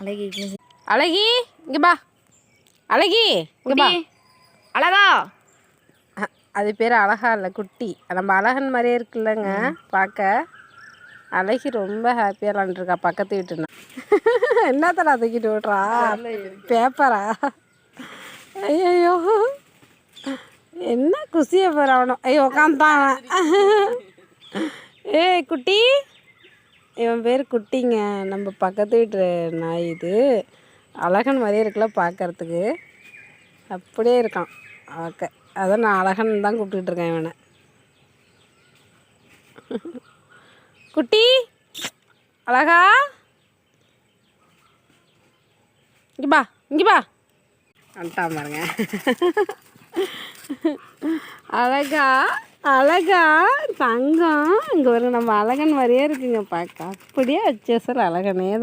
அழகி அழகி இங்கே பா. அழகி இங்கே பா. அழகா. அது பேர் அழகா இல்லை, குட்டி. நம்ம அழகன் மாதிரியே இருக்குல்லங்க பார்க்க. அழகி ரொம்ப ஹாப்பியாக விளாண்டுருக்கா பக்கத்து வீட்டுனா. என்னத்தடா தூக்கிட்டு விட்றா? பேப்பரா? ஐயோ என்ன குசியை போகிற அவனும். ஐயோ உட்காந்தான் அவன். ஏய் குட்டி, இவன் பேர் குட்டிங்க. நம்ம பக்கத்து வீட்டு நாய் இது. அழகன் மாதிரியே இருக்குல்ல பார்க்கறதுக்கு. அப்படியே இருக்கான். ஓகே, அதான் நான் அழகன் தான் கூப்பிட்டுருக்கேன் இவனை. குட்டி அழகா இங்கே பா, இங்கே பா. வந்துட்டான் பாருங்க. அழகா அழகா தங்கம். இங்கே வருங்க, நம்ம அழகன் மாதிரியே இருக்குங்க பார்க்க. அப்படியே வச்சு அழகனே தான்.